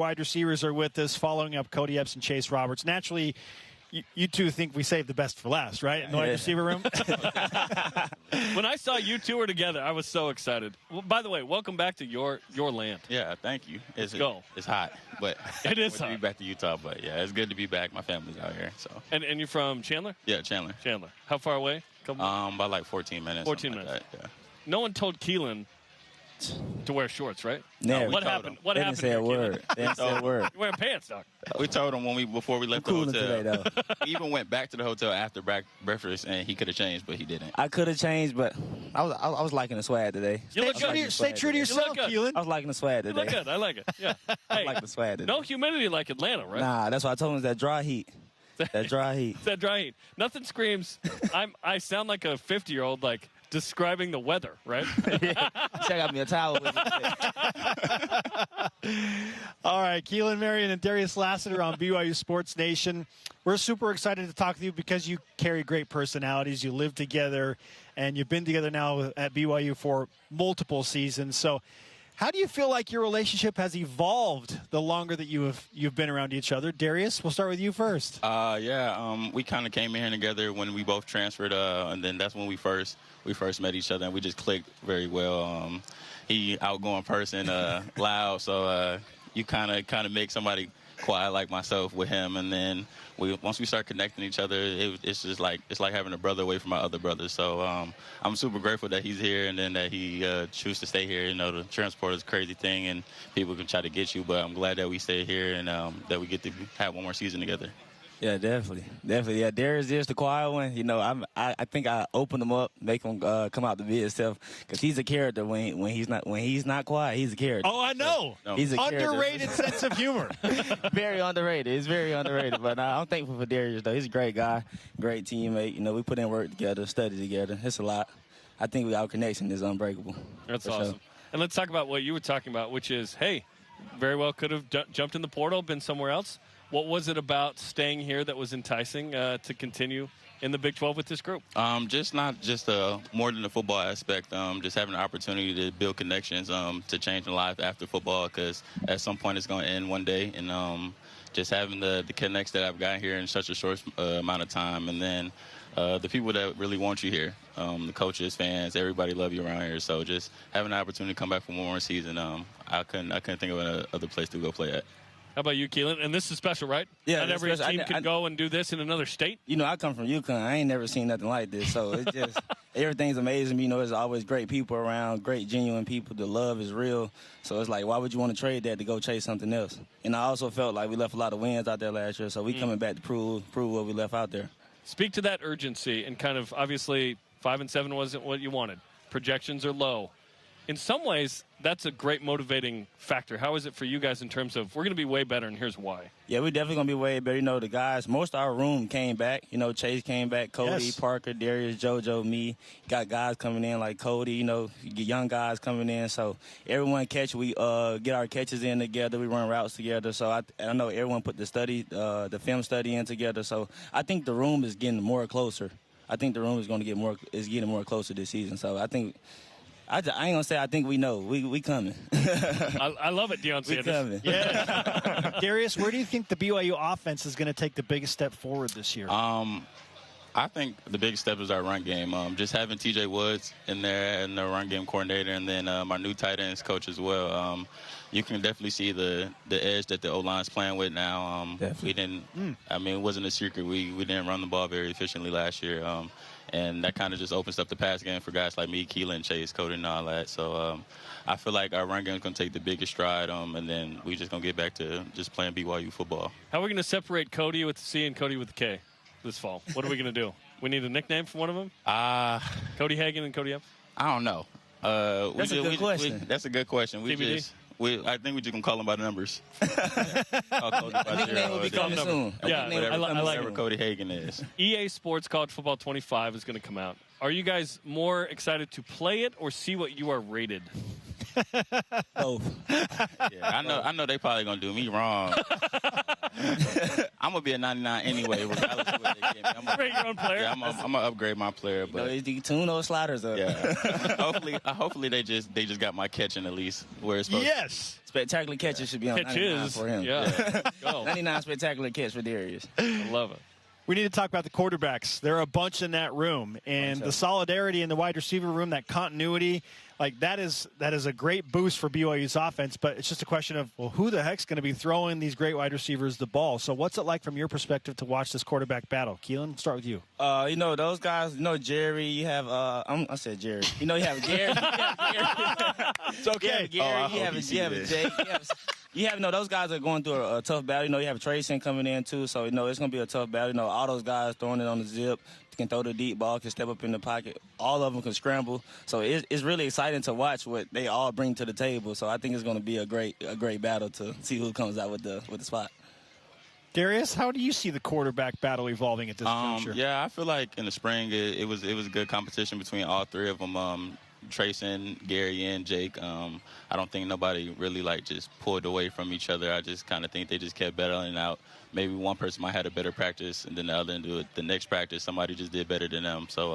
Wide receivers are with us, following up Cody Epps and Chase Roberts. Naturally, you two think we saved the best for last, right? In the wide receiver room? When I saw you two were together, I was so excited. Well, by the way, welcome back to your land. Yeah, thank you. Let's go. It's hot, but it is hot. To be back to Utah, but yeah, it's good to be back. My family's out here, so. And you're from Chandler? Yeah, Chandler. Chandler. How far away? About like 14 minutes. 14 minutes. Like that, yeah. No one told Keelan to wear shorts, right? Never. What happened? What they happened? Didn't say a word. They didn't say a word. You're wearing pants, Doc. We told him before we left the Cooling hotel. today, though. We even went back to the hotel after breakfast, and he could have changed, but he didn't. I could have changed, but I was liking the swag today. You look good. Stay true to yourself, Keelan. I was liking the swag today. You look good. I like it. Yeah. I like the swag today. No humidity like Atlanta, right? Nah, that's why I told him it's that dry heat. That dry heat. It's that dry heat. Nothing screams. I sound like a 50-year-old, like describing the weather, right? Check out me a towel. With me. All right, Keelan, Marion, and Darius Lassiter on BYU Sports Nation. We're super excited to talk to you because you carry great personalities. You live together, and you've been together now at BYU for multiple seasons. So how do you feel like your relationship has evolved the longer that you've been around each other? Darius, we'll start with you first. We kind of came in here together when we both transferred, and then that's when we first met each other, and we just clicked very well. He outgoing person, loud, so you kind of make somebody quiet like myself with him, and then once we start connecting each other, it's just like having a brother away from my other brothers. So I'm super grateful that he's here and then that he chooses to stay here. You know, the transport is a crazy thing and people can try to get you, but I'm glad that we stay here and that we get to have one more season together. Yeah, definitely. Yeah, Darius is the quiet one. You know, I think I open him up, make him come out to be himself, because he's a character when he's not quiet. He's a character. Oh, I know. So, he's a underrated sense of humor. Very underrated. It's very underrated. But I'm thankful for Darius though. He's a great guy, great teammate. You know, we put in work together, study together. It's a lot. I think our connection is unbreakable. That's awesome. Sure. And let's talk about what you were talking about, which is, hey, very well could have jumped in the portal, been somewhere else. What was it about staying here that was enticing to continue in the Big 12 with this group? Just not just more than the football aspect. Just having the opportunity to build connections to change in life after football, because at some point it's going to end one day. And just having the connects that I've got here in such a short amount of time, and then the people that really want you here, the coaches, fans, everybody love you around here. So just having the opportunity to come back for one more season, I couldn't think of another place to go play at. How about you, Keelan? And this is special, right? Yeah. Not every team can go and do this in another state. You know, I come from UConn. I ain't never seen nothing like this. So it's just, everything's amazing. You know, there's always great people around, great, genuine people. The love is real. So it's like, why would you want to trade that to go chase something else? And I also felt like we left a lot of wins out there last year. So we coming back to prove what we left out there. Speak to that urgency, and kind of obviously 5-7 wasn't what you wanted. Projections are low. In some ways, that's a great motivating factor. How is it for you guys in terms of, we're going to be way better, and here's why? Yeah, we're definitely going to be way better. You know, the guys, most of our room came back. You know, Chase came back, Cody, yes. Parker, Darius, JoJo, me. Got guys coming in like Cody, you know, young guys coming in. So everyone we get our catches in together. We run routes together. So I know everyone put the film study in together. So I think the room is getting more closer. I think the room is going to getting more closer this season. So I think... I ain't going to say I think we know. We coming. I love it, Deion Sanders. We coming. Yeah. Darius, where do you think the BYU offense is going to take the biggest step forward this year? I think the biggest step is our run game. Just having TJ Woods in there and the run game coordinator, and then my new tight ends coach as well. You can definitely see the edge that the O-line's playing with now. We didn't. I mean, it wasn't a secret. We didn't run the ball very efficiently last year. And that kind of just opens up the pass game for guys like me, Keelan, Chase, Cody, and all that. So I feel like our run game is going to take the biggest stride, and then we just going to get back to just playing BYU football. How are we going to separate Cody with the C and Cody with the K this fall? What are we going to do? We need a nickname for one of them? Cody Hagan and Cody Epps? I don't know. That's a good question. That's a good question. I think we just gonna call them by the numbers. Nickname will be coming soon. Yeah, I like whatever Cody Hagan is. EA Sports College Football 25 is going to come out. Are you guys more excited to play it or see what you are rated? Both. Yeah, I know they probably gonna do me wrong. I'm gonna be a 99 anyway, regardless of what they give me. Rate your own player. Yeah, I'm gonna upgrade my player, but you can tune those sliders up. yeah. hopefully they just got my catching at least where it's supposed. Yes. Spectacular catches should be on 99 for him. Yeah. Go. 99 spectacular catch for Darius. I love it. We need to talk about the quarterbacks. There are a bunch in that room, and the solidarity in the wide receiver room, that continuity, like that is a great boost for BYU's offense. But it's just a question of, well, who the heck's going to be throwing these great wide receivers the ball? So what's it like from your perspective to watch this quarterback battle? Keelan, start with you. Those guys. Jerry. You have I said Jerry. You have Gary. It's okay. You have Jake. You have those guys are going through a tough battle. You have Trayson coming in too, so it's going to be a tough battle. All those guys throwing it on the zip, can throw the deep ball, can step up in the pocket. All of them can scramble. So it's really exciting to watch what they all bring to the table. So I think it's going to be a great battle to see who comes out with the spot. Darius, how do you see the quarterback battle evolving at this juncture? Yeah, I feel like in the spring it was a good competition between all three of them. Trayson, Gary, and Jake. I don't think nobody really just pulled away from each other. I just kind of think they just kept battling out. Maybe one person might have a better practice, and then the other into the next practice somebody just did better than them. So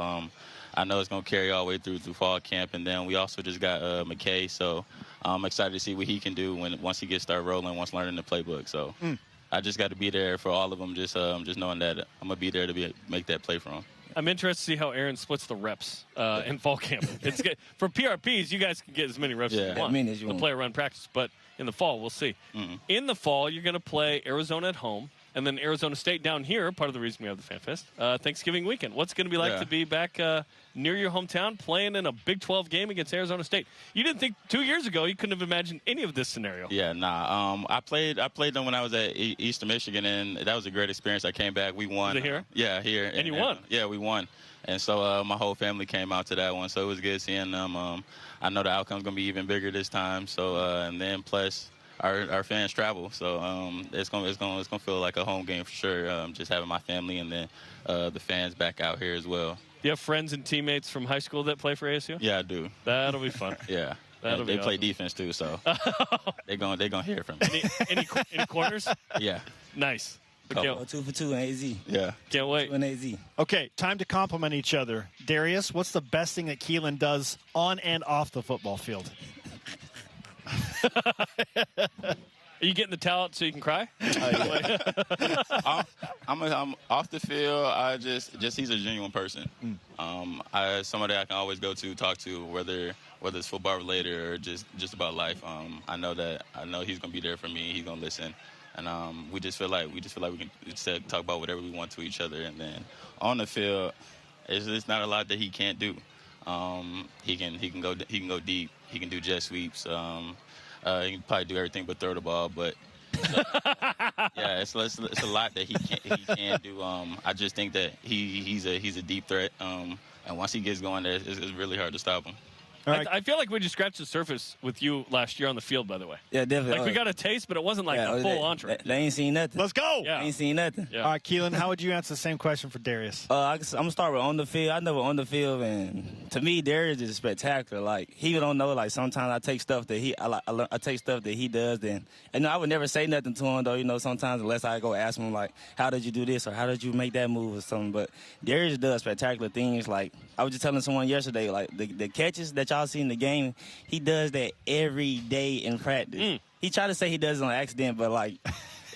I know it's going to carry all the way through fall camp, and then we also just got McKay. So I'm excited to see what he can do once he gets started rolling, once learning the playbook. So I just got to be there for all of them, just knowing that I'm going to be there to make that play for them. I'm interested to see how Aaron splits the reps in fall camp. It's good. For PRPs, you guys can get as many reps as you want. The player run practice, but in the fall, we'll see. Mm-hmm. In the fall, you're going to play Arizona at home, and then Arizona State down here, part of the reason we have the Fan Fest, Thanksgiving weekend. What's it going to be like to be back near your hometown playing in a Big 12 game against Arizona State? You didn't think 2 years ago you couldn't have imagined any of this scenario. Yeah, nah. I played them when I was at Eastern Michigan, and that was a great experience. I came back. We won. Was it here? Yeah, here. And you won? Yeah, we won. And so my whole family came out to that one, so it was good seeing them. I know the outcome's going to be even bigger this time. So and then plus our fans travel, so it's gonna feel like a home game for sure. Just having my family and then the fans back out here as well. Do you have friends and teammates from high school that play for ASU? Yeah, I do. That'll be fun. Yeah. They play defense too, so they're gonna hear from me. Any corners? Yeah. Nice. 2 for 2 in AZ. Yeah. Can't wait. 2 in AZ. Okay, time to compliment each other. Darius, what's the best thing that Keelan does on and off the football field? Are you getting the towel out so you can cry? I'm off the field. I just he's a genuine person. Somebody I can always go to, talk to, whether it's football related or just about life. I know he's gonna be there for me. He's gonna listen, and we just feel like we can just talk about whatever we want to each other. And then on the field, it's not a lot that he can't do. He can go deep. He can do jet sweeps. He can probably do everything but throw the ball, but yeah, it's a lot that he can do. I just think that he's a deep threat, and once he gets going, it's really hard to stop him. Right. I feel like we just scratched the surface with you last year on the field, by the way. Yeah, definitely. We got a taste, but it wasn't a full entree. They ain't seen nothing. Let's go. Yeah. Ain't seen nothing. Yeah. All right, Keelan, how would you answer the same question for Darius? I'm going to start with on the field. I know on the field, and to me, Darius is spectacular. He don't know, sometimes I take stuff that I take stuff that he does, and I would never say nothing to him, though, sometimes unless I go ask him, how did you do this or how did you make that move or something. But Darius does spectacular things. I was just telling someone yesterday, the catches that y'all see in the game, he does that every day in practice. He tried to say he does it on accident, but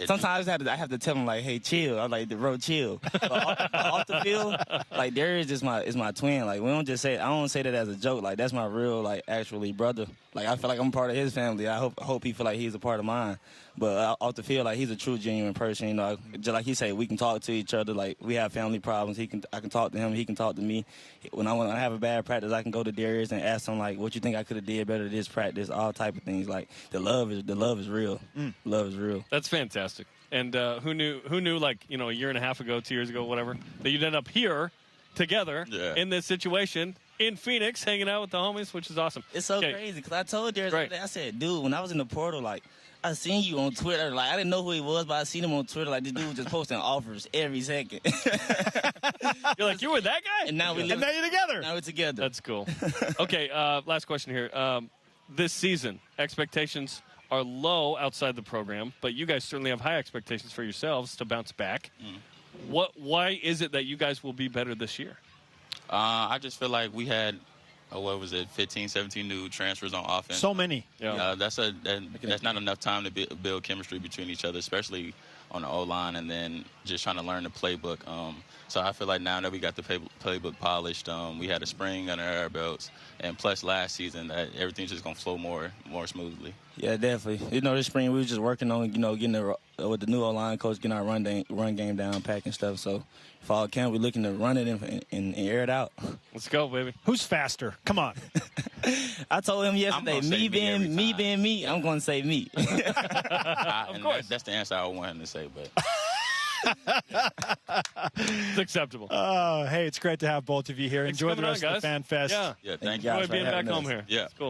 sometimes I have to tell him hey, chill. I'm bro, chill. But off the field, Darius is my twin. We don't just say, I don't say that as a joke. That's my real actually brother. I feel like I'm part of his family. I hope he feel like he's a part of mine. But off the field, he's a true, genuine person. Just like he said, we can talk to each other. We have family problems. I can talk to him. He can talk to me. When I have a bad practice, I can go to Darius and ask him what you think I could have did better this practice. All type of things. The love is real. Love is real. That's fantastic. And who knew? A year and a half ago, 2 years ago, whatever, that you'd end up here together in this situation in Phoenix, hanging out with the homies, which is awesome. It's so crazy because I told Darius, I said, dude, when I was in the portal, I seen you on Twitter. I didn't know who he was, but I seen him on Twitter. This dude just posting offers every second. You're you were that guy? And now you're together. Now we're together. That's cool. Okay, last question here. This season, expectations are low outside the program, but you guys certainly have high expectations for yourselves to bounce back. Why is it that you guys will be better this year? I just feel like we had, 15, 17 new transfers on offense. So many. Yeah. That's not enough time to build chemistry between each other, especially on the O-line, and then just trying to learn the playbook. So I feel like now that we got the playbook polished, we had a spring under our belts, and plus last season, that everything's just going to flow more smoothly. Yeah, definitely. This spring we were just working on, getting with the new O-line coach, getting our run game down, packing stuff. So fall camp, we're looking to run it and air it out. Let's go, baby. Who's faster? Come on. I told him yesterday, me being me, I'm going to say me. Of course. That's the answer I want him to say, but... It's acceptable. Oh, hey, it's great to have both of you here. Thanks Enjoy for the rest coming on, of the Fan Fest. Yeah, thank you. Enjoy being back home here. Yeah. It's cool.